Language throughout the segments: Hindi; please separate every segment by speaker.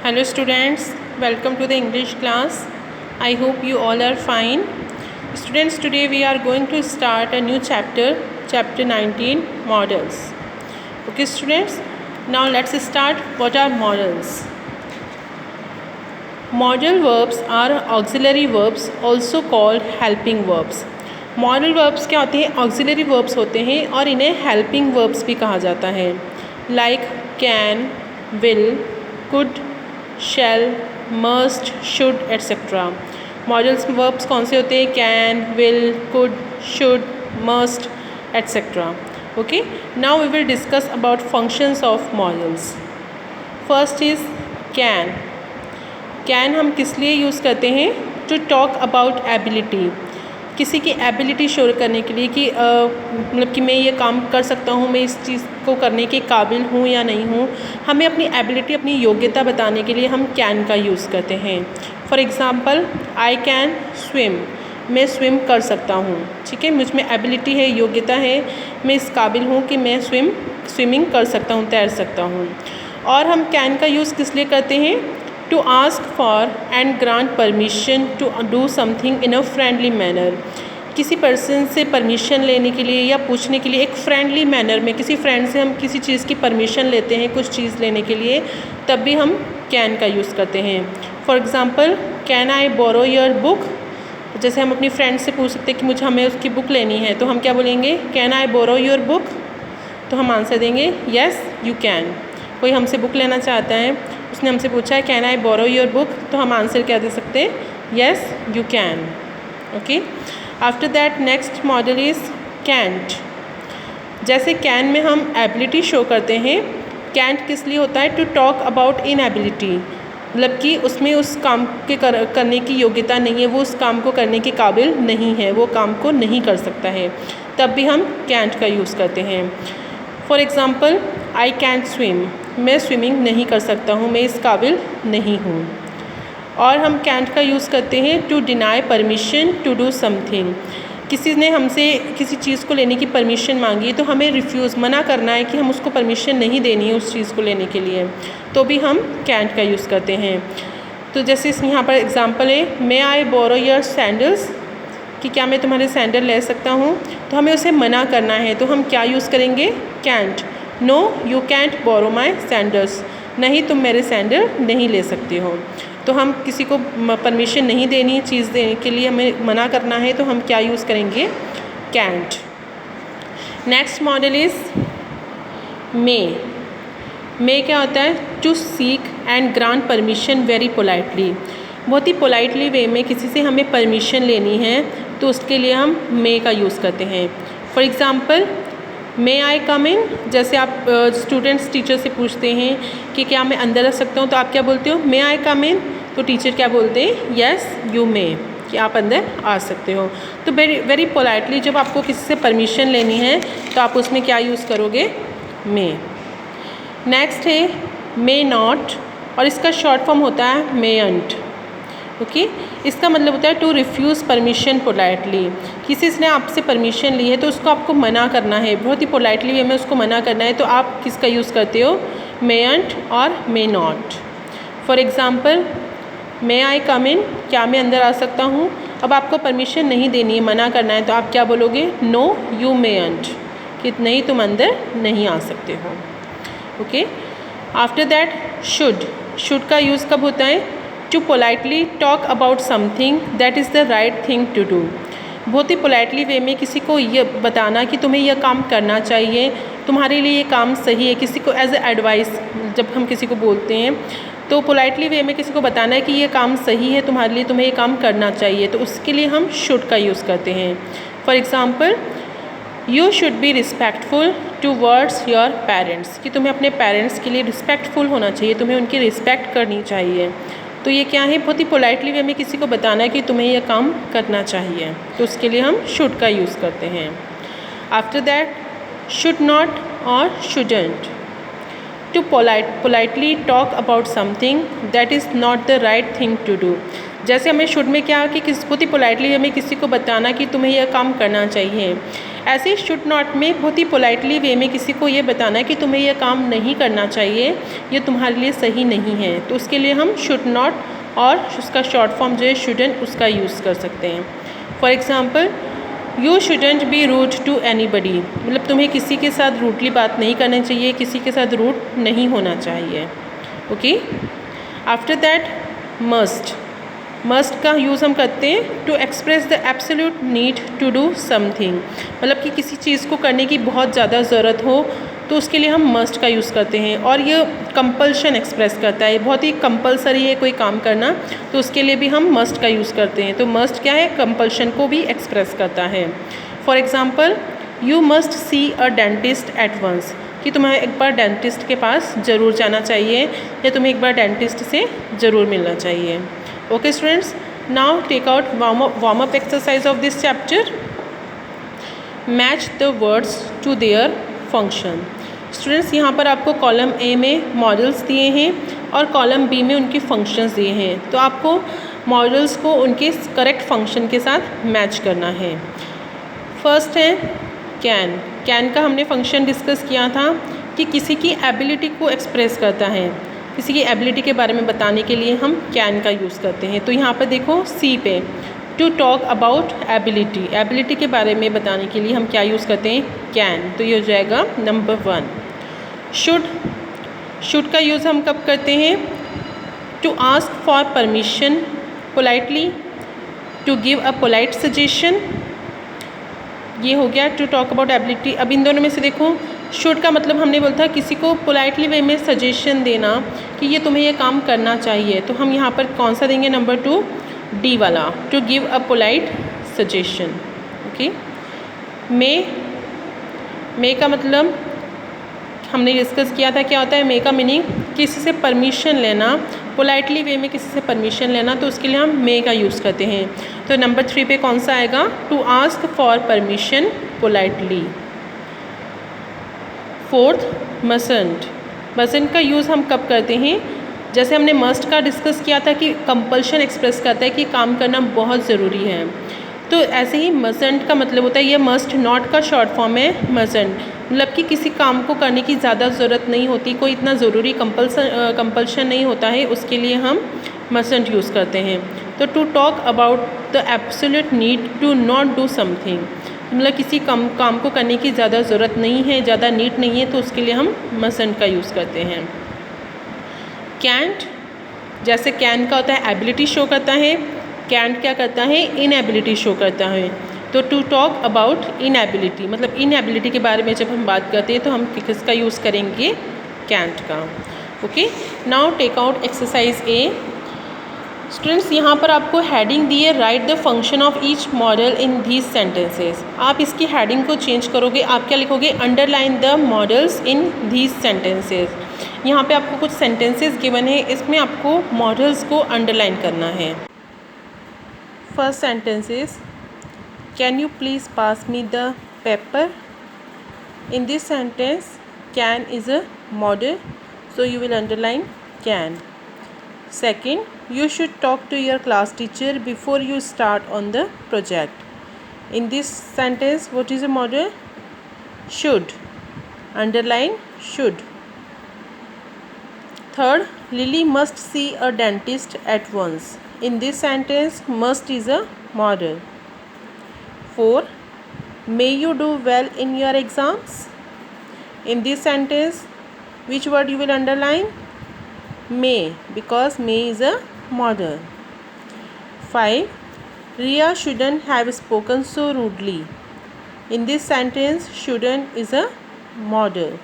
Speaker 1: Hello students, welcome to the English class. I hope you all are fine. Students, today we are going to start a new chapter 19, models. Okay students, now let's start. What are models? Modal verbs are auxiliary verbs, also called helping verbs. Modal verbs क्या होते हैं? ऑक्सिलरी वर्ब्स होते हैं और इन्हें हेल्पिंग वर्ब्स भी कहा जाता है. Like can, will, could, shall, must, should etcetera. Modals verbs कौन से होते हैं? Can, will, could, should, must etcetera. Okay, now we will discuss about functions of modals. First is can. Can हम किस लिए यूज़ करते हैं? To talk about ability. किसी की एबिलिटी शो करने के लिए कि मतलब कि मैं ये काम कर सकता हूँ, मैं इस चीज़ को करने के काबिल हूँ या नहीं हूँ. हमें अपनी एबिलिटी, अपनी योग्यता बताने के लिए हम कैन का यूज़ करते हैं. For example, I can swim. मैं स्विम कर सकता हूँ. ठीक है, मुझ में एबिलिटी है, योग्यता है, मैं इस काबिल हूँ कि मैं स्विमिंग कर सकता हूँ, तैर सकता हूँ. और हम कैन का यूज़ किस लिए करते हैं? To ask for and grant permission to do something in a friendly manner. किसी पर्सन से परमिशन लेने के लिए या पूछने के लिए एक फ्रेंडली मैनर में, किसी फ्रेंड से हम किसी चीज़ की परमिशन लेते हैं कुछ चीज़ लेने के लिए, तब भी हम कैन का यूज़ करते हैं. For example, can I borrow your book. जैसे हम अपनी फ्रेंड से पूछ सकते हैं कि हमें उसकी बुक लेनी है, तो हम क्या बोलेंगे? Can I borrow your book. तो हम आंसर देंगे येस यू कैन. कोई हमसे बुक लेना चाहता है, उसने हमसे पूछा है can I borrow your book, तो हम आंसर क्या दे सकते हैं? Yes you can. Okay, after that next modal is can't. जैसे कैन में हम एबिलिटी शो करते हैं, कैंट किस लिए होता है? To talk about inability. मतलब कि उसमें उस काम के करने की योग्यता नहीं है, वो उस काम को करने के काबिल नहीं है, वो काम को नहीं कर सकता है, तब भी हम कैंट का यूज़ करते हैं. For example, I can't swim. मैं स्विमिंग नहीं कर सकता हूँ, मैं इस काबिल नहीं हूँ. और हम कैंट का यूज़ करते हैं to deny permission to do something. किसी ने हमसे किसी चीज़ को लेने की परमिशन मांगी, तो हमें रिफ्यूज़, मना करना है कि हम उसको परमिशन नहीं देनी है उस चीज़ को लेने के लिए, तो भी हम कैंट का यूज़ करते हैं. तो जैसे यहाँ पर एग्ज़ाम्पल है, मे आई बोरो योर सैंडल्स. कि क्या मैं तुम्हारे सैंडल ले सकता हूँ? तो हमें उसे मना करना है, तो हम क्या यूज़ करेंगे? Can't. No you can't borrow my sandals. नहीं, तुम मेरे सैंडल नहीं ले सकते हो. तो हम किसी को परमिशन नहीं देनी, चीज़ देने के लिए हमें मना करना है, तो हम क्या यूज़ करेंगे? Can't. Next modal is may. May क्या होता है? To seek and grant permission very politely. बहुत ही पोलाइटली वे में किसी से हमें परमिशन लेनी है, तो उसके लिए हम मे का यूज़ करते हैं. फॉर एग्ज़ाम्पल, मे आई कम इन. जैसे आप स्टूडेंट्स टीचर से पूछते हैं कि क्या मैं अंदर आ सकता हूँ, तो आप क्या बोलते हो? मे आई कम इन. तो टीचर क्या बोलते हैं? येस यू मे, कि आप अंदर आ सकते हो. तो वेरी पोलाइटली जब आपको किसी से परमिशन लेनी है, तो आप उसमें क्या यूज़ करोगे? मे. नेक्स्ट है मे नॉट, और इसका शॉर्ट फॉर्म होता है मेयंट. ओके, इसका मतलब होता है टू रिफ्यूज़ परमिशन पोलाइटली. किसी ने आपसे परमिशन ली है, तो उसको आपको मना करना है, बहुत ही पोलाइटली वे में उसको मना करना है, तो आप किसका यूज़ करते हो? मेयंट और मे नॉट. फॉर एग्ज़ाम्पल, मे आई कम इन. क्या मैं अंदर आ सकता हूँ? अब आपको परमिशन नहीं देनी है, मना करना है, तो आप क्या बोलोगे? नो यू मेयंट, कि नहीं, तुम अंदर नहीं आ सकते हो. Okay, after that should. Should का यूज़ कब होता है? To politely talk about something that is the right thing to do. बहुत ही पोलाइटली वे में किसी को ये बताना कि तुम्हें यह काम करना चाहिए, तुम्हारे लिए ये काम सही है. किसी को एज ए एडवाइस जब हम किसी को बोलते हैं, तो पोलाइटली वे में किसी को बताना है कि ये काम सही है तुम्हारे लिए, तुम्हें ये काम करना चाहिए, तो उसके लिए हम शुड का यूज़ करते हैं. For example, you should be respectful towards your parents. कि तुम्हें अपने पेरेंट्स के लिए रिस्पेक्टफुल होना चाहिए, तुम्हें उनकी रिस्पेक्ट करनी चाहिए. तो ये क्या है? बहुत ही पोलाइटली वे में किसी को बताना है कि तुम्हें यह काम करना चाहिए, तो उसके लिए हम शुड का यूज़ करते हैं. आफ्टर दैट शुड नॉट और shouldn't. To politely talk about something that is not the right thing to do. जैसे हमें शुड में क्या कि बहुत ही पोलाइटली हमें किसी को बताना कि तुम्हें यह काम करना चाहिए, ऐसे शुड नॉट में बहुत ही पोलाइटली वे में किसी को ये बताना है कि तुम्हें यह काम नहीं करना चाहिए, ये तुम्हारे लिए सही नहीं है, तो उसके लिए हम शुड नॉट और उसका शॉर्ट फॉर्म जो है शुडंट उसका यूज़ कर सकते हैं। For example, you shouldn't be rude to anybody, मतलब तुम्हें किसी के साथ रूडली बात नहीं करनी चाहिए, किसी के साथ रूड नहीं होना चाहिए। Okay, after that must, must का यूज़ हम करते हैं to express the absolute need to do something, मतलब कि किसी चीज़ को करने की बहुत ज़्यादा ज़रूरत हो तो उसके लिए हम मस्ट का यूज़ करते हैं। और ये कंपल्शन एक्सप्रेस करता है, बहुत ही कंपलसरी है कोई काम करना, तो उसके लिए भी हम मस्ट का यूज़ करते हैं। तो मस्ट क्या है, कंपल्शन को भी एक्सप्रेस करता है। For example, you must see a dentist at once, कि तुम्हें एक बार डेंटिस्ट के पास ज़रूर जाना चाहिए या तुम्हें एक बार डेंटिस्ट से ज़रूर मिलना चाहिए। Okay students, now take out warm up exercise of this chapter. Match the words to their function. Students, यहाँ पर आपको कॉलम ए में मॉडल्स दिए हैं और कॉलम बी में उनके फंक्शंस दिए हैं, तो आपको मॉडल्स को उनके करेक्ट फंक्शन के साथ मैच करना है। फर्स्ट है कैन। कैन का हमने फंक्शन डिस्कस किया था कि किसी की एबिलिटी को एक्सप्रेस करता है, किसी की एबिलिटी के बारे में बताने के लिए हम कैन का यूज़ करते हैं। तो यहाँ पर देखो सी पे, to talk about ability, ability के बारे में बताने के लिए हम क्या यूज़ करते हैं, कैन, तो ये हो जाएगा नंबर 1। शुड, शुड का यूज़ हम कब करते हैं, to ask for permission politely, to give a polite suggestion, ये हो गया टू टॉक अबाउट एबिलिटी। अब इन दोनों में से देखो, शुड का मतलब हमने बोला था किसी को पोलाइटली वे में सजेशन देना कि ये तुम्हें ये काम करना चाहिए, तो हम यहाँ पर कौन सा देंगे, नंबर 2 डी वाला, to give a polite suggestion. Okay, may का मतलब हमने डिस्कस किया था क्या होता है, मे का मीनिंग किसी से परमिशन लेना, पोलाइटली वे में किसी से परमिशन लेना, तो उसके लिए हम मे का यूज़ करते हैं। तो नंबर 3 पे कौन सा आएगा, to ask for permission politely. 4th mustn't, mustn't का यूज़ हम कब करते हैं, जैसे हमने मस्ट का डिस्कस किया था कि कंपल्शन एक्सप्रेस करता है कि काम करना बहुत ज़रूरी है, तो ऐसे ही मसंट का मतलब होता है, ये मस्ट नॉट का शॉर्ट फॉर्म है मसंट, मतलब कि किसी काम को करने की ज़्यादा ज़रूरत नहीं होती, कोई इतना ज़रूरी कंपल्शन नहीं होता है, उसके लिए हम मसंट यूज़ करते हैं। तो to talk about the absolute need to not do something, मतलब किसी काम को करने की ज़्यादा ज़रूरत नहीं है, ज़्यादा नीड नहीं है, तो उसके लिए हम मसंट का यूज़ करते हैं। कैंट, जैसे कैन का होता है एबिलिटी शो करता है, कैंट क्या करता है, इनएबिलिटी शो करता है। तो टू टॉक अबाउट इनएबिलिटी, मतलब इनएबिलिटी के बारे में जब हम बात करते हैं तो हम किसका यूज़ करेंगे, कैंट का। Okay, now take out exercise A. Students, यहाँ पर आपको हेडिंग दी है, write the function of each modal in these sentences. आप इसकी हेडिंग को चेंज करोगे, आप क्या लिखोगे, underline the modals in these sentences. यहाँ पे आपको कुछ सेंटेंसेस गिवन है, इसमें आपको मॉडल्स को अंडरलाइन करना है। First sentence is, can you please pass me the paper. In this sentence can is a model, so you will underline can. Second, you should talk to your class teacher before you start on the project. In this sentence, what is a model? Should. Underline should. Third, Lily must see a dentist at once. In this sentence, must is a model. 4, may you do well in your exams. In this sentence, which word you will underline? May, because may is a model. 5, Riya shouldn't have spoken so rudely. In this sentence, shouldn't is a model.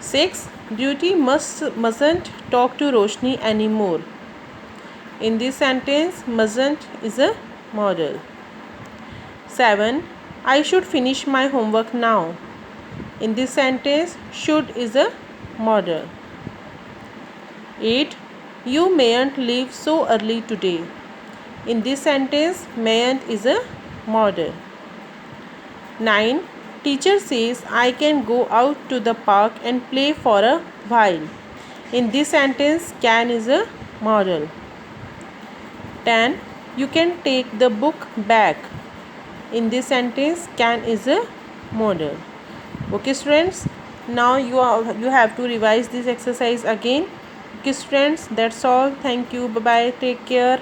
Speaker 1: 6, Beauty mustn't talk to Roshni anymore. In this sentence, mustn't is a model. 7, I should finish my homework now. In this sentence, should is a model. 8, you mayn't leave so early today. In this sentence, mayn't is a model. 9, teacher says I can go out to the park and play for a while. In this sentence, can is a model. 10. You can take the book back. In this sentence, can is a modal. Okay students, now you have to revise this exercise again. Okay students, that's all. Thank you. Bye bye. Take care.